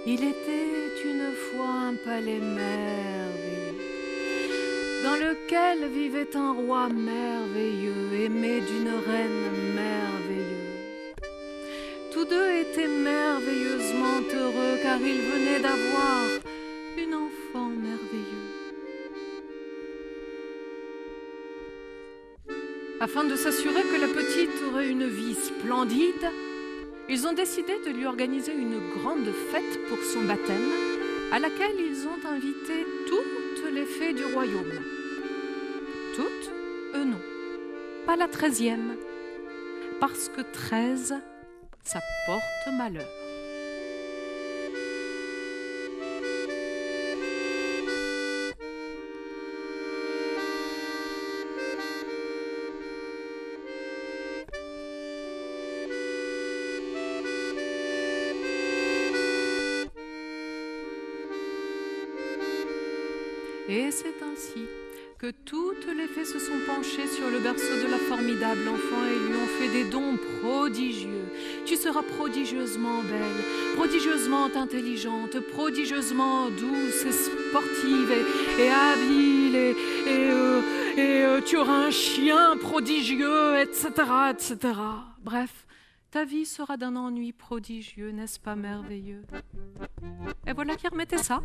Il était une fois un palais merveilleux, dans lequel vivait un roi merveilleux, aimé d'une reine merveilleuse. Tous deux étaient merveilleusement heureux, car ils venaient d'avoir une enfant merveilleux. Afin de s'assurer que la petite aurait une vie splendide, ils ont décidé de lui organiser une grande fête pour son baptême, à laquelle ils ont invité toutes les fées du royaume. Toutes? Non, pas la 13e, parce que 13, ça porte malheur. Et c'est ainsi que toutes les fées se sont penchées sur le berceau de la formidable enfant et lui ont fait des dons prodigieux. Tu seras prodigieusement belle, prodigieusement intelligente, prodigieusement douce et sportive et habile et tu auras un chien prodigieux, etc., etc. Bref, ta vie sera d'un ennui prodigieux, n'est-ce pas merveilleux? Et voilà qui remettait ça.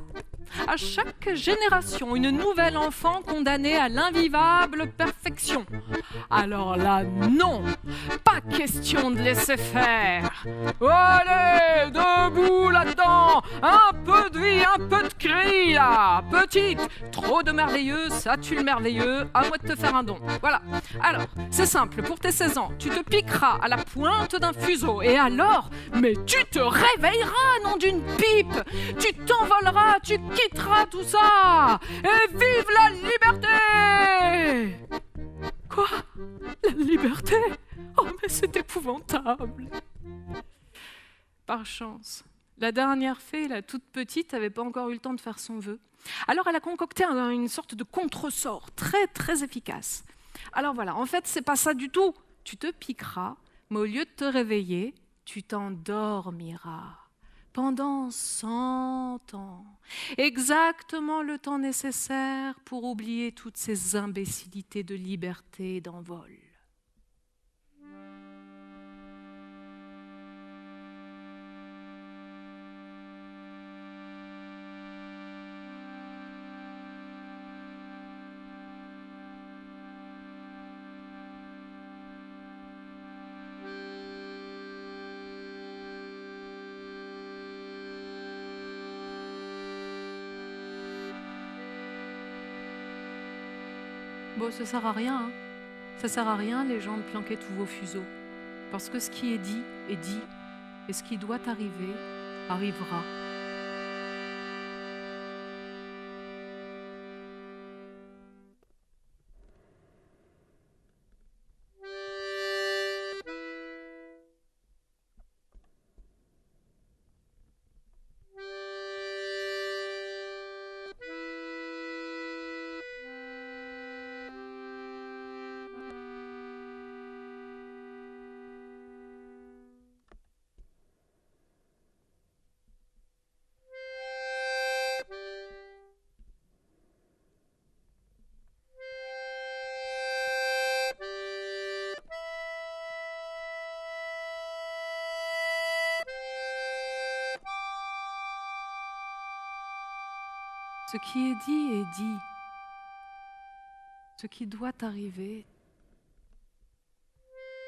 À chaque génération, une nouvelle enfant condamnée à l'invivable perfection. Alors là, non, pas question de laisser faire. Allez, debout là-dedans, un peu de vie, un peu de cri là. Petite, trop de merveilleux, ça tue le merveilleux, à moi de te faire un don. Voilà. Alors, c'est simple, pour tes 16 ans, tu te piqueras à la pointe d'un fuseau. Et alors, mais tu te réveilleras, nom d'une pipe. Tu t'envoleras, tu quitteras tout ça. Et vive la liberté! Quoi? La liberté? Oh, mais c'est épouvantable. Par chance, la dernière fée, la toute petite, n'avait pas encore eu le temps de faire son vœu. Alors elle a concocté une sorte de contresort très très efficace. Alors voilà, en fait, c'est pas ça du tout. Tu te piqueras, mais au lieu de te réveiller, tu t'endormiras. Pendant 100 ans, exactement le temps nécessaire pour oublier toutes ces imbécilités de liberté et d'envol. Bon, ça sert à rien, hein. Ça sert à rien, les gens, de planquer tous vos fuseaux. Parce que ce qui est dit, et ce qui doit arriver, arrivera. Ce qui est dit. Ce qui doit arriver,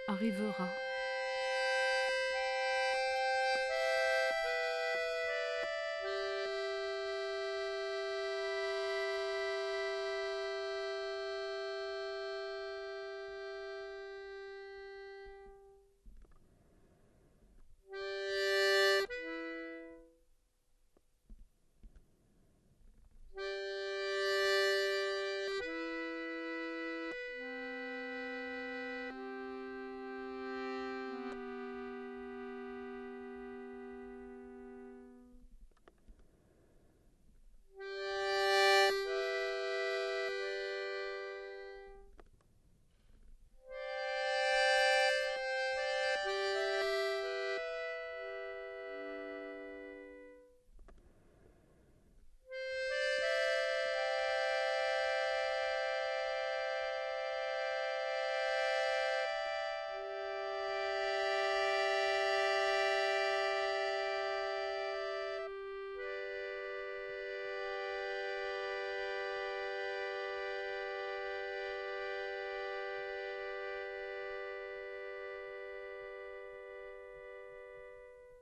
arrivera.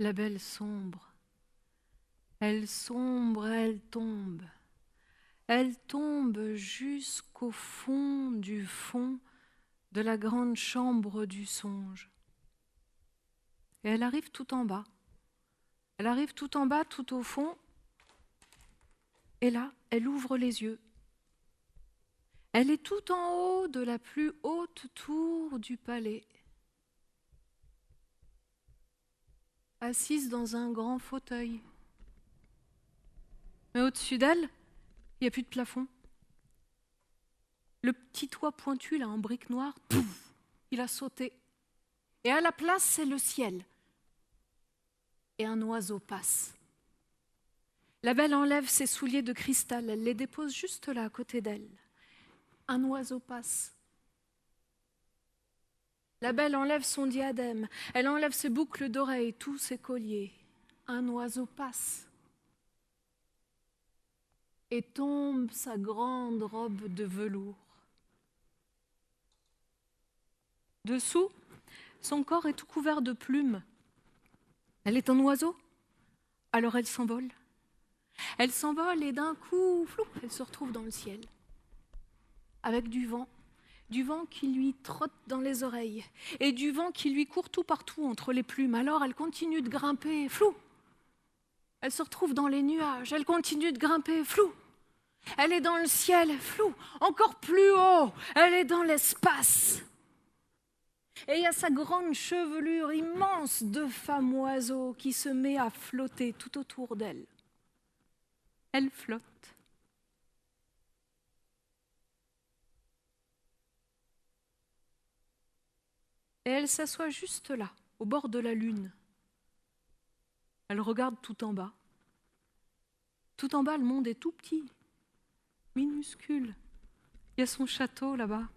La belle sombre. Elle sombre, elle tombe. Elle tombe jusqu'au fond de la grande chambre du songe. Et elle arrive tout en bas. Elle arrive tout en bas, tout au fond. Et là, elle ouvre les yeux. Elle est tout en haut de la plus haute tour du palais, assise dans un grand fauteuil. Mais au-dessus d'elle, il n'y a plus de plafond. Le petit toit pointu, là, en briques noires, pouf, il a sauté. Et à la place, c'est le ciel. Et un oiseau passe. La belle enlève ses souliers de cristal, elle les dépose juste là, à côté d'elle. Un oiseau passe. La belle enlève son diadème, elle enlève ses boucles d'oreilles, tous ses colliers. Un oiseau passe. Et tombe sa grande robe de velours. Dessous, son corps est tout couvert de plumes. Elle est un oiseau, alors elle s'envole. Elle s'envole et d'un coup, flou, elle se retrouve dans le ciel. Avec du vent qui lui trotte dans les oreilles et du vent qui lui court tout partout entre les plumes. Alors elle continue de grimper, flou. Elle se retrouve dans les nuages, elle continue de grimper, flou. Elle est dans le ciel, flou, encore plus haut, elle est dans l'espace. Et il y a sa grande chevelure immense de femme oiseau qui se met à flotter tout autour d'elle. Elle flotte. Et elle s'assoit juste là, au bord de la lune. Elle regarde tout en bas. Tout en bas, le monde est tout petit, minuscule. Il y a son château là-bas.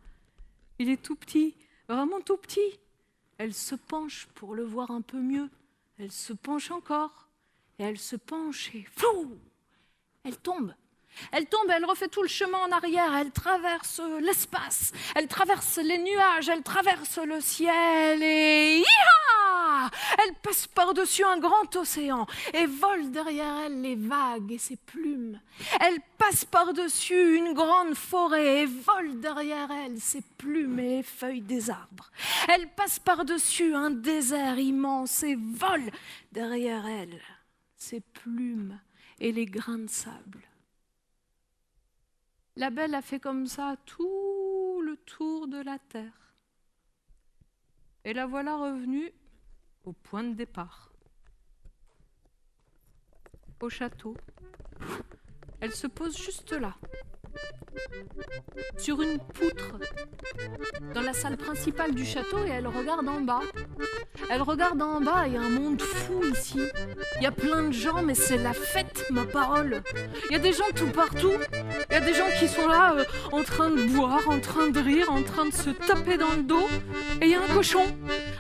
Il est tout petit, vraiment tout petit. Elle se penche pour le voir un peu mieux. Elle se penche encore. Et elle se penche et flou, elle tombe. Elle tombe, elle refait tout le chemin en arrière, elle traverse l'espace, elle traverse les nuages, elle traverse le ciel et ya! Elle passe par-dessus un grand océan et vole derrière elle les vagues et ses plumes. Elle passe par-dessus une grande forêt et vole derrière elle ses plumes et les feuilles des arbres. Elle passe par-dessus un désert immense et vole derrière elle ses plumes et les grains de sable. La belle a fait comme ça tout le tour de la terre. Et la voilà revenue au point de départ, au château. Elle se pose juste là, sur une poutre, dans la salle principale du château, et elle regarde en bas. Elle regarde en bas, il y a un monde fou ici. Il y a plein de gens, mais c'est la fête, ma parole. Il y a des gens tout partout. Il y a des gens qui sont là, en train de boire, en train de rire, en train de se taper dans le dos. Et il y a un cochon,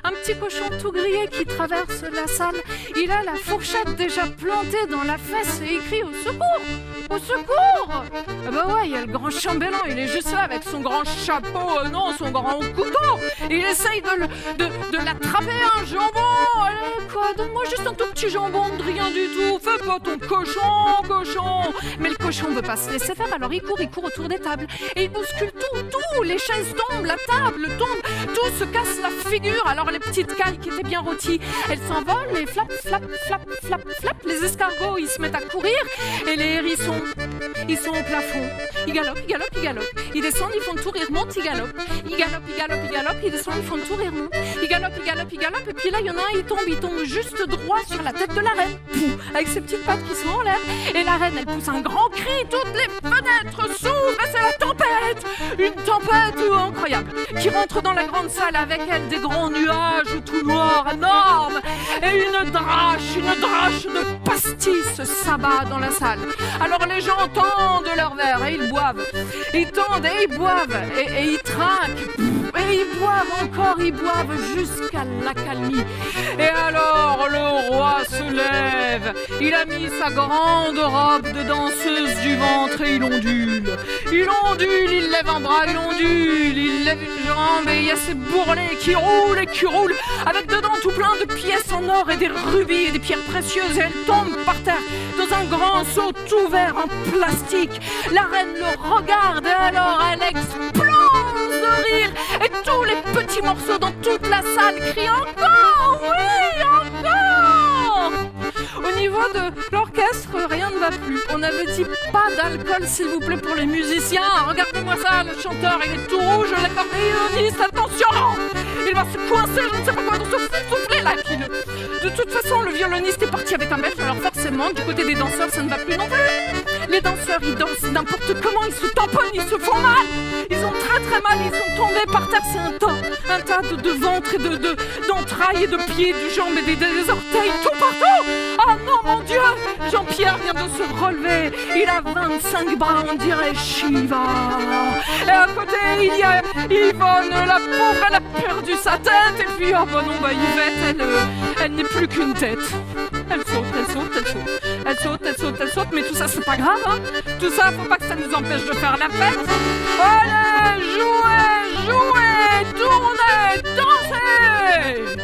un petit cochon tout grillé qui traverse la salle. Il a la fourchette déjà plantée dans la fesse et il crie « Au secours ! Au secours !» Ah bah ouais, il y a le grand chambellan, il est juste là avec son grand chapeau, son grand couteau. Il essaye de l'attraper, un jambon. Allez, quoi, donne-moi juste un tout petit jambon de rien du tout. Fais pas ton cochon. Mais le cochon veut pas se laisser faire, alors il court autour des tables. Et il bouscule tout. Les chaises tombent, la table tombe, tout se casse la figure. Alors les petites cailles qui étaient bien rôties, elles s'envolent et flap. Les escargots, ils se mettent à courir. Et les hérissons, ils sont au plafond. Ils galopent. Ils descendent, ils font le tour, ils remontent, ils galopent. Ils galopent, ils descendent, ils font le tour, ils remontent. Ils galopent. Et puis là, il y en a un, il tombe juste droit sur la tête de la reine. Pouf, avec ses petites pattes qui sont en l'air. Et la reine, elle pousse un grand cri. Toutes les fenêtres s'ouvrent et c'est la tempête. Une tempête incroyable qui rentre dans la grande salle avec elle des grands nuages tout noirs, énormes. Et une drache de pastis s'abat dans la salle. Alors les gens tendent leur verre et ils boivent. Ils tendent et ils boivent et ils trinquent. Et ils boivent encore, ils boivent jusqu'à l'accalmie. Et alors alors le roi se lève. Il a mis sa grande robe de danseuse du ventre et il ondule. Il ondule, il lève un bras, il ondule, il lève une jambe et il y a ces bourrelets qui roulent et qui roulent avec dedans tout plein de pièces en or et des rubis et des pierres précieuses et elle tombe par terre dans un grand seau tout vert en plastique. La reine le regarde et alors elle explose de rire et tous les petits morceaux dans toute la salle crient encore, oui, encore. Au niveau de l'orchestre, rien ne va plus. On avait dit pas d'alcool s'il vous plaît pour les musiciens. Regardez-moi ça, le chanteur il est tout rouge, l'accordéoniste, attention, il va se coincer, je ne sais pas quoi, dans ce soufflet là. De toute façon, le violoniste est parti avec un belge, alors forcément, du côté des danseurs, ça ne va plus non plus. Les danseurs, ils dansent n'importe comment, ils se tamponnent, ils se font mal. Ils ont très très mal, ils sont tombés par terre, c'est un tas de ventre et d'entrailles et de pieds, de jambes et des orteils, tout partout. Oh non, mon Dieu, Jean-Pierre vient de se relever, il a 25 bras, on dirait Shiva. Et à côté, il y a Yvonne, la pauvre, elle a perdu sa tête. Et puis, oh bah non, bah Yvette, elle n'est plus qu'une tête. Elle saute, elle saute, elle saute. Elle saute, elle saute, elle saute, mais tout ça, c'est pas grave, hein. Tout ça, faut pas que ça nous empêche de faire la fête. Allez, jouez, jouez, tournez, dansez.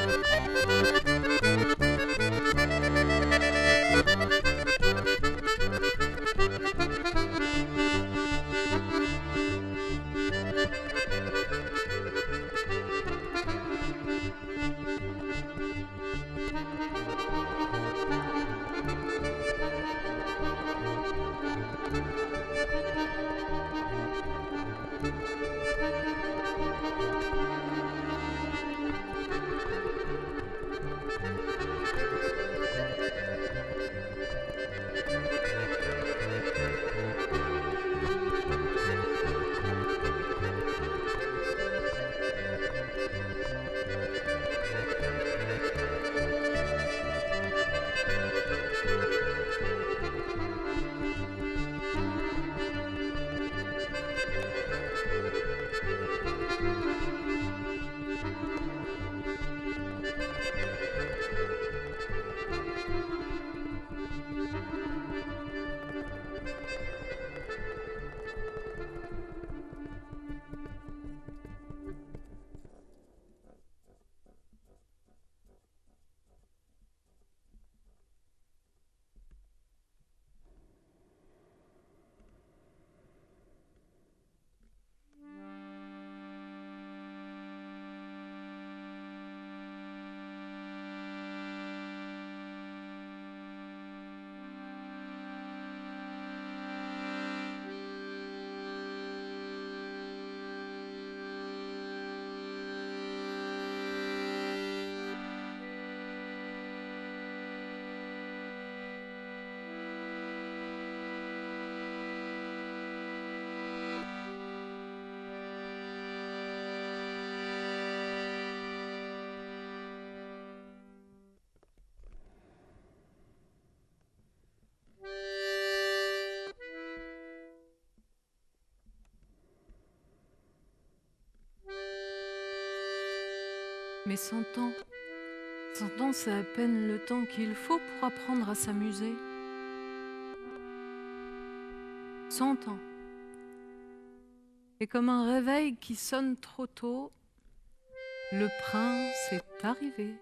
Mais 100 ans, 100 ans, c'est à peine le temps qu'il faut pour apprendre à s'amuser. 100 ans. Et comme un réveil qui sonne trop tôt, le prince est arrivé.